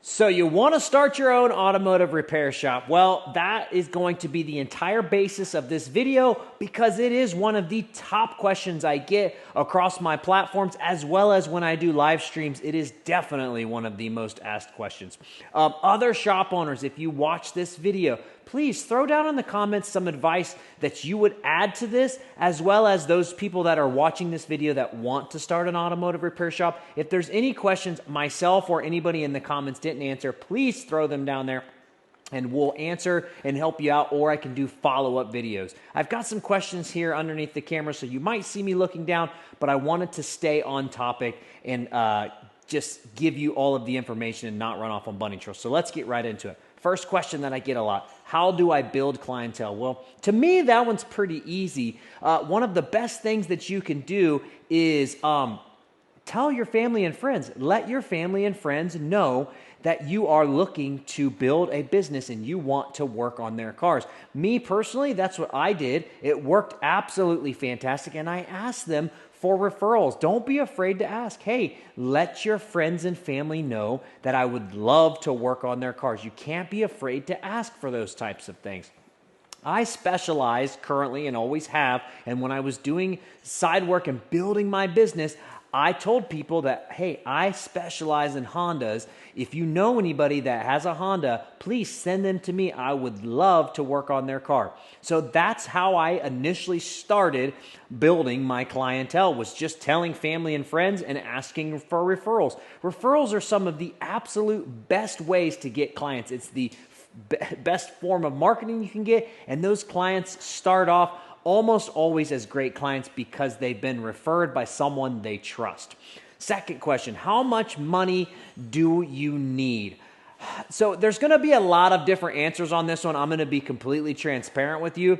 So you want to start your own automotive repair shop? Well, that is going to be the entire basis of this video because it is one of the top questions I get across my platforms as well as when I do live streams. It is definitely one of the most asked questions. Other shop owners, if you watch this video, please throw down in the comments some advice that you would add to this, as well as those people that are watching this video that want to start an automotive repair shop. If there's any questions myself or anybody in the comments didn't answer, please throw them down there and we'll answer and help you out, or I can do follow-up videos. I've got some questions here underneath the camera, so you might see me looking down, but I wanted to stay on topic and just give you all of the information and not run off on bunny trails. So let's get right into it. First question that I get a lot: how do I build clientele? Well, to me, that one's pretty easy. One of the best things that you can do is tell your family and friends. Let your family and friends know that you are looking to build a business and you want to work on their cars. Me personally, that's what I did. It worked absolutely fantastic, and I asked them for referrals. Don't be afraid to ask. Hey, let your friends and family know that I would love to work on their cars. You can't be afraid to ask for those types of things. I specialize currently and always have, and when I was doing side work and building my business, I told people that, hey, I specialize in Hondas. If you know anybody that has a Honda, please send them to me. I would love to work on their car. So that's how I initially started building my clientele, was just telling family and friends and asking for referrals. Referrals are some of the absolute best ways to get clients. It's the best form of marketing you can get, and those clients start off almost always as great clients because they've been referred by someone they trust. Second question: how much money do you need? So there's going to be a lot of different answers on this one. I'm going to be completely transparent with you.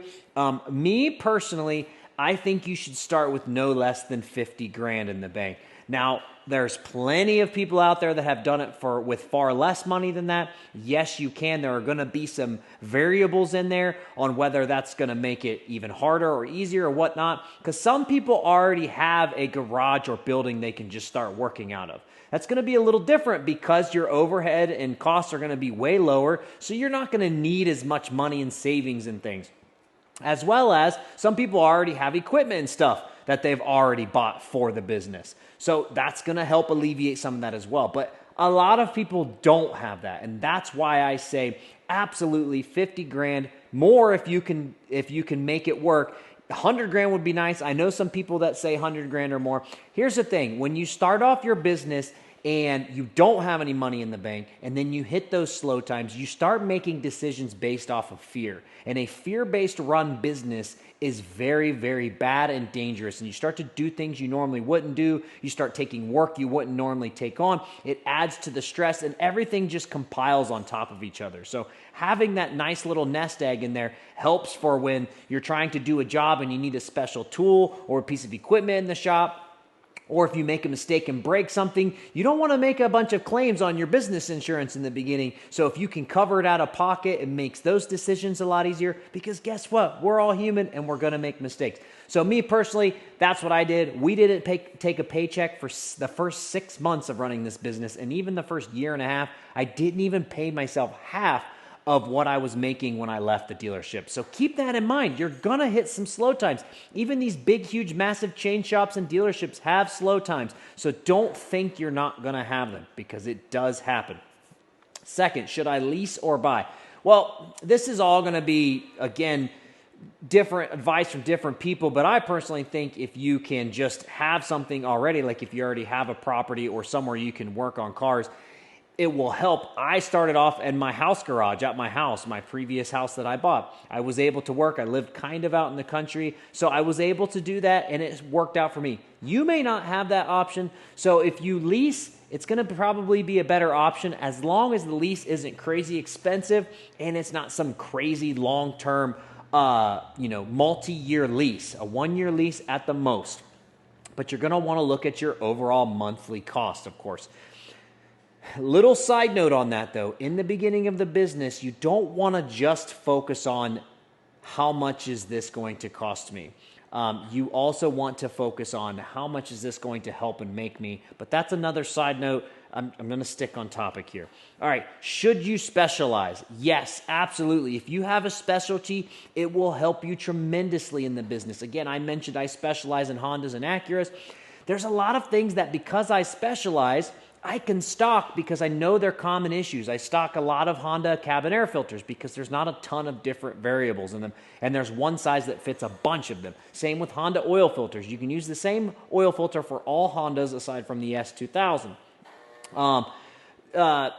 Me personally, I think you should start with no less than 50 grand in the bank. Now, there's plenty of people out there that have done it with far less money than that. Yes, you can. There are going to be some variables in there on whether that's going to make it even harder or easier or whatnot, because some people already have a garage or building they can just start working out of. That's going to be a little different because your overhead and costs are going to be way lower, so you're not going to need as much money in savings and things. As well as some people already have equipment and stuff that they've already bought for the business. So that's going to help alleviate some of that as well. But a lot of people don't have that. And that's why I say absolutely 50 grand, more if you can make it work. 100 grand would be nice. I know some people that say 100 grand or more. Here's the thing: when you start off your business and you don't have any money in the bank, and then you hit those slow times, you start making decisions based off of fear. And a fear-based run business is very, very bad and dangerous. And you start to do things you normally wouldn't do. You start taking work you wouldn't normally take on. It adds to the stress, and everything just compiles on top of each other. So having that nice little nest egg in there helps for when you're trying to do a job and you need a special tool or a piece of equipment in the shop. Or if you make a mistake and break something, you don't want to make a bunch of claims on your business insurance in the beginning. So if you can cover it out of pocket, it makes those decisions a lot easier, because guess what? We're all human and we're going to make mistakes. So me personally, that's what I did. We didn't take a paycheck for the first 6 months of running this business. And even the first year and a half, I didn't even pay myself half of what I was making when I left the dealership. So keep that in mind. You're going to hit some slow times. Even these big, huge, massive chain shops and dealerships have slow times. So don't think you're not going to have them, because it does happen. Second, should I lease or buy? Well, this is all going to be, again, different advice from different people, but I personally think if you can just have something already, like if you already have a property or somewhere you can work on cars, it will help. I started off in my house garage at my house, my previous house that I bought. I was able to work. I lived kind of out in the country, so I was able to do that, and it worked out for me. You may not have that option, so if you lease, it's going to probably be a better option, as long as the lease isn't crazy expensive and it's not some crazy long-term, multi-year lease, a 1-year lease at the most. But you're going to want to look at your overall monthly cost, of course. Little side note on that, though: in the beginning of the business, you don't want to just focus on how much is this going to cost me. You also want to focus on how much is this going to help and make me. But that's another side note. I'm going to stick on topic here. All right, should you specialize? Yes, absolutely. If you have a specialty, it will help you tremendously in the business. Again, I mentioned I specialize in Hondas and Acuras. There's a lot of things that because I specialize, I can stock because I know they're common issues. I stock a lot of Honda cabin air filters because there's not a ton of different variables in them, and there's one size that fits a bunch of them. Same with Honda oil filters. You can use the same oil filter for all Hondas aside from the S2000.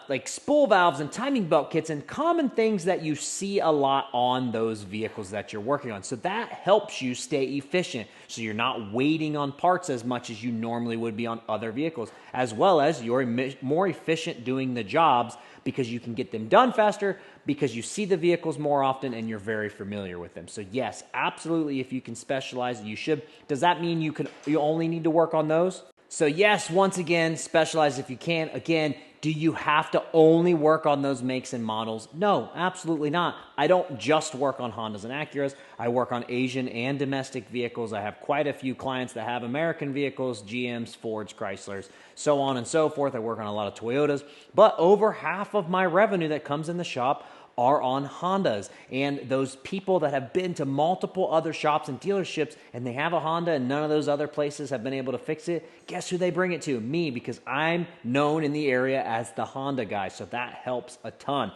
Like spool valves and timing belt kits and common things that you see a lot on those vehicles that you're working on. So that helps you stay efficient. So you're not waiting on parts as much as you normally would be on other vehicles, as well as you're more efficient doing the jobs because you can get them done faster because you see the vehicles more often and you're very familiar with them. So yes, absolutely, if you can specialize, you should. Does that mean you only need to work on those? So yes, once again, specialize if you can. Again, do you have to only work on those makes and models? No, absolutely not. I don't just work on Hondas and Acuras. I work on Asian and domestic vehicles. I have quite a few clients that have American vehicles, GMs, Fords, Chryslers, so on and so forth. I work on a lot of Toyotas. But over half of my revenue that comes in the shop are on Hondas. And those people that have been to multiple other shops and dealerships and they have a Honda and none of those other places have been able to fix it, guess who they bring it to? Me, because I'm known in the area as the Honda guy. So that helps a ton.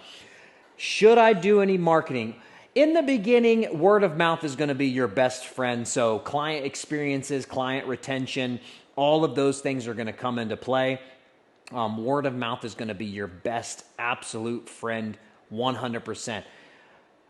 Should I do any marketing? In the beginning, word of mouth is going to be your best friend. So client experiences, client retention, all of those things are going to come into play. Word of mouth is going to be your best absolute friend 100%.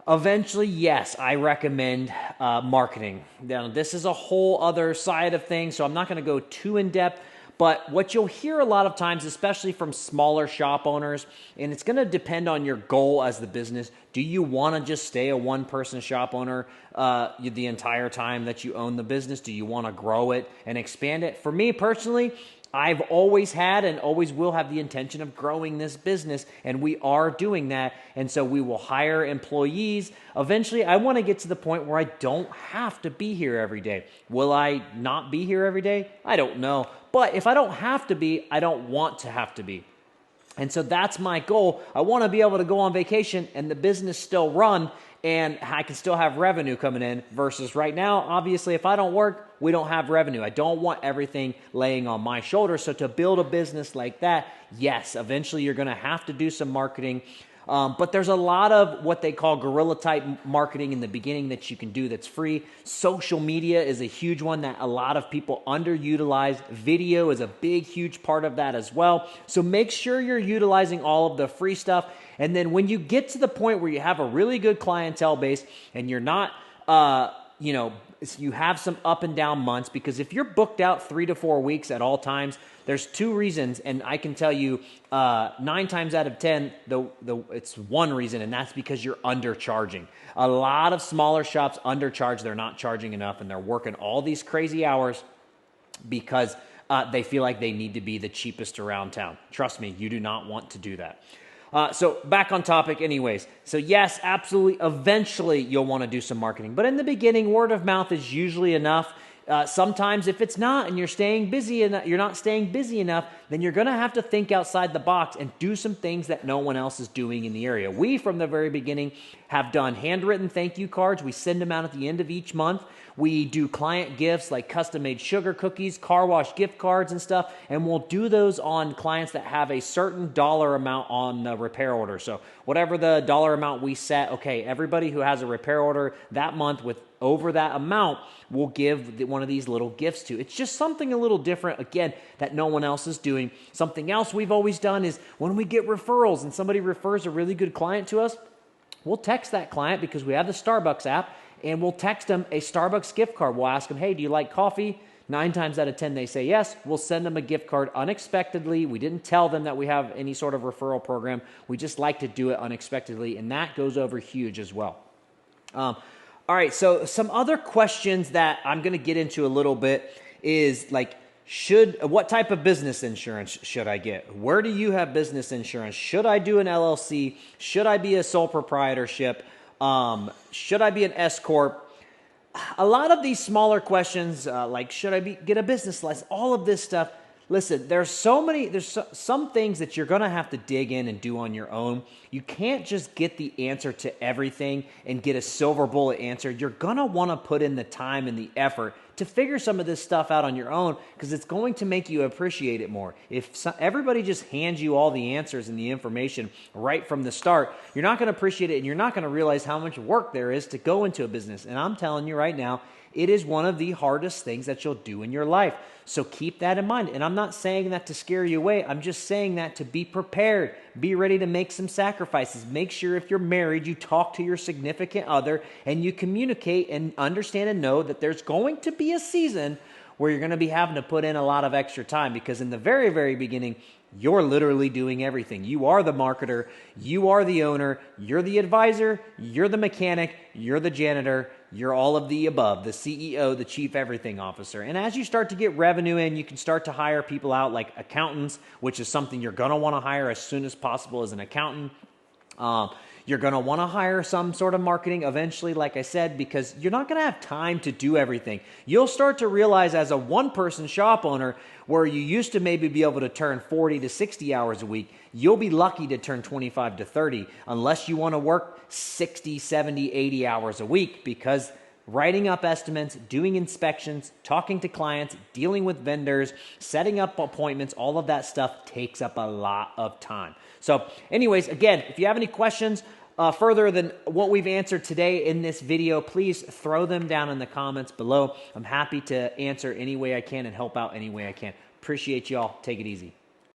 Eventually, yes, I recommend marketing. Now, this is a whole other side of things, so I'm not going to go too in depth. But what you'll hear a lot of times, especially from smaller shop owners, and it's going to depend on your goal as the business. Do you want to just stay a one-person shop owner the entire time that you own the business? Do you want to grow it and expand it? For me personally, I've always had and always will have the intention of growing this business, and we are doing that. And so we will hire employees. Eventually, I want to get to the point where I don't have to be here every day. Will I not be here every day? I don't know. But if I don't have to be, I don't want to have to be. And so that's my goal. I want to be able to go on vacation and the business still run and I can still have revenue coming in versus right now, obviously, if I don't work, we don't have revenue. I don't want everything laying on my shoulders. So to build a business like that, yes, eventually you're going to have to do some marketing. But there's a lot of what they call guerrilla type marketing in the beginning that you can do that's free. Social media is a huge one that a lot of people underutilize. Video is a big, huge part of that as well. So make sure you're utilizing all of the free stuff. And then when you get to the point where you have a really good clientele base and you're not, you have some up and down months, because if you're booked out 3 to 4 weeks at all times, there's 2 reasons, and I can tell you 9 times out of 10, it's one reason, and that's because you're undercharging. A lot of smaller shops undercharge. They're not charging enough, and they're working all these crazy hours because they feel like they need to be the cheapest around town. Trust me, you do not want to do that. So back on topic anyways. So yes, absolutely, eventually you'll want to do some marketing. But in the beginning, word of mouth is usually enough. Sometimes if it's not and you're not staying busy enough, then you're going to have to think outside the box and do some things that no one else is doing in the area. We, from the very beginning, have done handwritten thank you cards. We send them out at the end of each month. We do client gifts like custom-made sugar cookies, car wash gift cards and stuff, and we'll do those on clients that have a certain dollar amount on the repair order. So whatever the dollar amount we set, okay, everybody who has a repair order that month with over that amount, we'll give one of these little gifts to. It's just something a little different, again, that no one else is doing. Something else we've always done is when we get referrals and somebody refers a really good client to us, we'll text that client because we have the Starbucks app, and we'll text them a Starbucks gift card. We'll ask them, hey, do you like coffee? 9 times out of 10, they say yes. We'll send them a gift card unexpectedly. We didn't tell them that we have any sort of referral program. We just like to do it unexpectedly, and that goes over huge as well. All right, so some other questions that I'm going to get into a little bit is like, what type of business insurance should I get? Where do you have business insurance? Should I do an LLC? Should I be a sole proprietorship? Should I be an S Corp? A lot of these smaller questions, like should I get a business license? All of this stuff, Listen, there's some things that you're going to have to dig in and do on your own. You can't just get the answer to everything and get a silver bullet answer. You're going to want to put in the time and the effort to figure some of this stuff out on your own, because it's going to make you appreciate it more. If everybody just hands you all the answers and the information right from the start, you're not going to appreciate it, and you're not going to realize how much work there is to go into a business. And I'm telling you right now, it is one of the hardest things that you'll do in your life. So keep that in mind. And I'm not saying that to scare you away. I'm just saying that to be prepared. Be ready to make some sacrifices. Make sure if you're married, you talk to your significant other and you communicate and understand and know that there's going to be a season where you're going to be having to put in a lot of extra time, because in the very, very beginning, you're literally doing everything. You are the marketer, you are the owner, you're the advisor, you're the mechanic, you're the janitor, you're all of the above, the CEO, the chief everything officer. And as you start to get revenue in, you can start to hire people out like accountants, which is something you're going to want to hire as soon as possible as an accountant. You're going to want to hire some sort of marketing eventually, like I said, because you're not going to have time to do everything. You'll start to realize as a one-person shop owner, where you used to maybe be able to turn 40 to 60 hours a week, you'll be lucky to turn 25 to 30 unless you want to work 60, 70, 80 hours a week, because writing up estimates, doing inspections, talking to clients, dealing with vendors, setting up appointments, all of that stuff takes up a lot of time. So anyways, again, if you have any questions further than what we've answered today in this video, please throw them down in the comments below. I'm happy to answer any way I can and help out any way I can. Appreciate y'all. Take it easy.